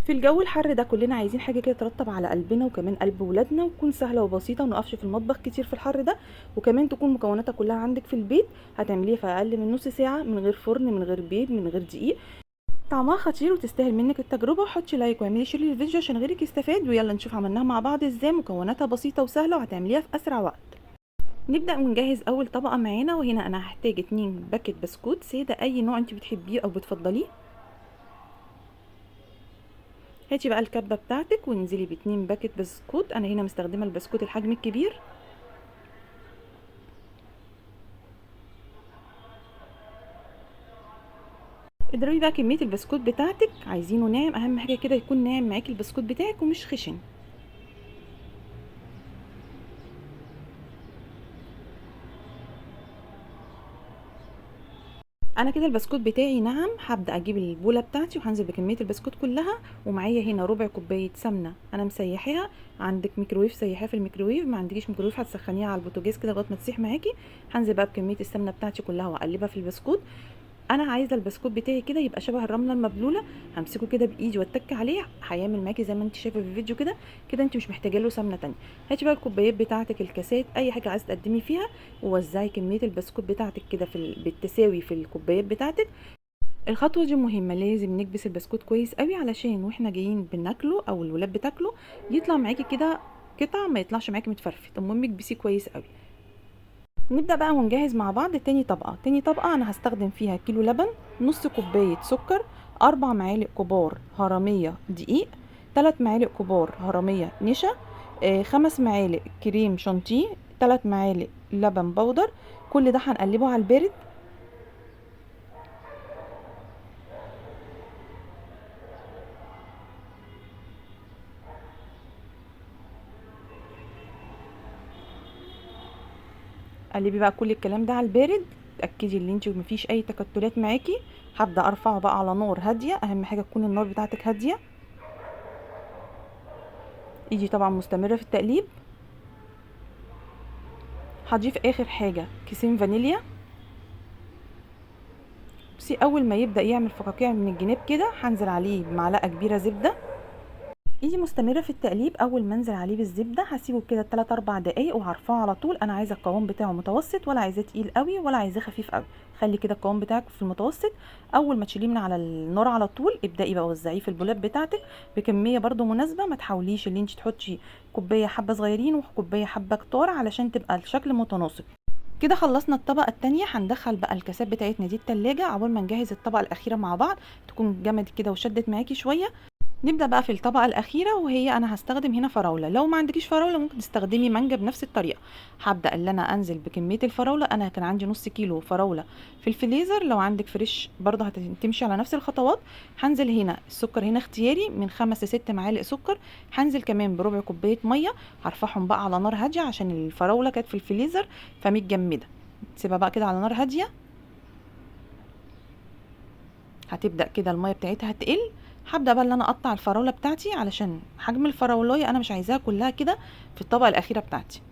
في الجو الحر ده كلنا عايزين حاجة كده ترطب على قلبنا وكمان قلب ولادنا، وتكون سهلة وبسيطة ونقفش في المطبخ كتير في الحر ده، وكمان تكون مكوناتها كلها عندك في البيت. هتعمليها في اقل من نص ساعة، من غير فرن، من غير بيض، من غير دقيق. طعمها خطير وتستاهل منك التجربة. حطي لايك واعملي شير للفيديو عشان غيرك يستفاد، ويلا نشوف عملناها مع بعض ازاي. مكوناتها بسيطة وسهلة وهتعمليها في اسرع وقت. نبدأ ونجهز اول طبقة معانا، وهنا انا هحتاج 2 باكت بسكوت سادة، اي نوع انت بتحبيه او بتفضليه. هاتي بقى الكبة بتاعتك وانزلي باتنين باكت بسكوت. انا هنا مستخدمة البسكوت الحجم الكبير. اضربي بقى كمية البسكوت بتاعتك، عايزينه ناعم، اهم حاجة كده يكون ناعم معاكي البسكوت بتاعك ومش خشن. انا كده البسكوت بتاعي ناعم. هبدأ اجيب البولة بتاعتي وهنزل بكمية البسكوت كلها، ومعايا هنا ربع كوباية سمنة انا مسيحاها. عندك ميكروويف سيحاها في الميكروويف، ما عندكيش ميكروويف هتسخنيها على البوتاجاز كده لغايه ما تسيح معاكي. هنزل بقى بكمية السمنة بتاعتي كلها واقلبها في البسكوت. انا عايزه البسكوت بتاعي كده يبقى شبه الرمله المبلوله. همسكه كده بايدي واتك عليه، هيعمل معاكي زي ما انت شايفه في الفيديو كده. كده انت مش محتاجه له سمنه تانية. هاتي بقى الكوبايات بتاعتك، الكاسات، اي حاجه عايزه تقدمي فيها، ووزعي كميه البسكوت بتاعتك كده بالتساوي في الكوبايات بتاعتك. الخطوه دي مهمه، لازم نكبس البسكوت كويس قوي علشان واحنا جايين بناكله او الولاد بتاكله يطلع معاكي كده قطع، ما يطلعش معاكي متفرفت. المهم اكبسيه كويس قوي. نبدأ بقى ونجهز مع بعض تاني طبقة. تاني طبقة أنا هستخدم فيها كيلو لبن، نص كوباية سكر، 4 معالق كبار هرمية دقيق، 3 معالق كبار هرمية نشا، 5 معالق كريم شانتيه، 3 معالق لبن بودر. كل ده هنقلبه على البارد. قلبي بقى كل الكلام ده على البارد. اتأكدي ان انت مفيش اي تكتلات معاكي. هبدأ ارفعه بقى على نار هادية، اهم حاجة تكون النار بتاعتك هادية. ايدي طبعا مستمرة في التقليب. هضيف اخر حاجة كيسين فانيليا. بصي اول ما يبدا يعمل فقاقيع من الجناب كده هنزل عليه بمعلقه كبيره زبده. ايدي مستمره في التقليب. اول ما انزل عليه بالزبده هسيبه كده 3 4 دقايق وهرفعه على طول. انا عايزه القوام بتاعه متوسط، ولا عايزاه تقيل قوي ولا عايزاه خفيف قوي. خلي كده القوام بتاعك في المتوسط. اول ما تشيليه من على النار على طول ابداي بقى وزعيه في البولات بتاعتك بكميه برده مناسبه. ما تحاوليش ان انت تحطي كوبايه حبه صغيرين وكوبايه حبه كتار علشان تبقى الشكل متناسق. كده خلصنا الطبقة التانية. هندخل بقى الكاسات بتاعتنا دي التلاجة عقبال ما نجهز الطبقة الأخيرة مع بعض، تكون جمدت كده وشدت معاكي شوية. نبدأ بقى في الطبقة الأخيرة، وهي أنا هستخدم هنا فراولة. لو ما عندكيش فراولة ممكن تستخدمي مانجا بنفس الطريقة. هبدأ اللي أنا أنزل بكمية الفراولة. أنا كان عندي نص كيلو فراولة في الفريزر، لو عندك فريش برضه هتمشي على نفس الخطوات. هنزل هنا السكر هنا اختياري من 5 ل6 معالق سكر. هنزل كمان بربع كوباية مية. هرفعهم بقى على نار هادية عشان الفراولة كانت في الفريزر فمتجمدة. تسيبها بقى كده على نار هادية. هتبدأ كده المية بتاعتها تقل. هبدأ بقى ان انا اقطع الفراولة بتاعتي علشان حجم الفراولاية انا مش عايزاها كلها كده في الطبقة الاخيرة بتاعتي.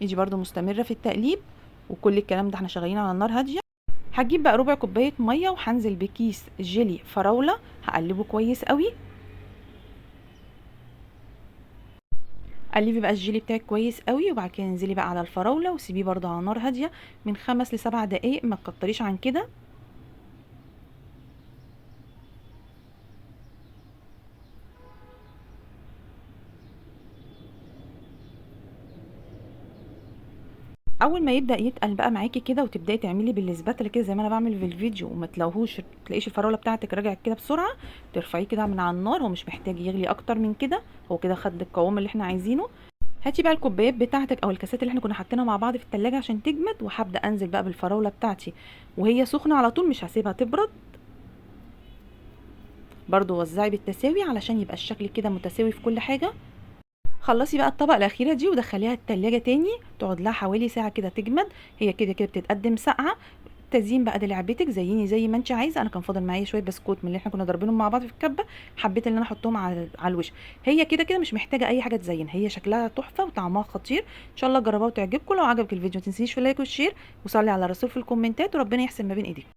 يجي برضو مستمرة في التقليب، وكل الكلام ده احنا شغالين على النار هادية. هجيب بقى ربع كوباية مية وهنزل بكيس جيلي فراولة، هقلبه كويس قوي. قلبي بقى الجيلي بتاعك كويس قوي، وبعد كده انزلي بقى على الفراولة وسيبيه برضو على نار هادية من 5 ل7 دقايق، ما تكتريش عن كده. اول ما يبدا يتقل بقى معاكي كده وتبداي تعملي بالسباتلا كده زي ما انا بعمل في الفيديو، وما تلاقيش الفراوله بتاعتك رجعت كده بسرعه، ترفعيه كده من على النار. هو مش محتاج يغلي اكتر من كده، هو كده خد القوام اللي احنا عايزينه. هاتي بقى الكوبايات بتاعتك او الكاسات اللي احنا كنا حاطينها مع بعض في التلاجة عشان تجمد، وهبدا انزل بقى بالفراوله بتاعتي وهي سخنه على طول، مش هسيبها تبرد. برضو وزعي بالتساوي علشان يبقى الشكل كده متساوي في كل حاجه. خلصي بقى الطبقة الأخيرة دي ودخليها التلاجة تاني، تقعد لها حوالي ساعة كده تجمد. هي كده كده بتتقدم ساقعة. التزيين بقى ده لعبتك، زيني زي ما انت عايزه. انا كان فاضل معايا شويه بسكوت من اللي احنا كنا ضاربينهم مع بعض في الكبه، حبيت ان انا احطهم على الوش. هي كده كده مش محتاجه اي حاجه تزين، هي شكلها تحفه وطعمها خطير. ان شاء الله تجربوها وتعجبكم. لو عجبك الفيديو ما تنسيش في اللايك والشير، وصلي على الرسول في الكومنتات، وربنا يحسن ما بين ايديكم.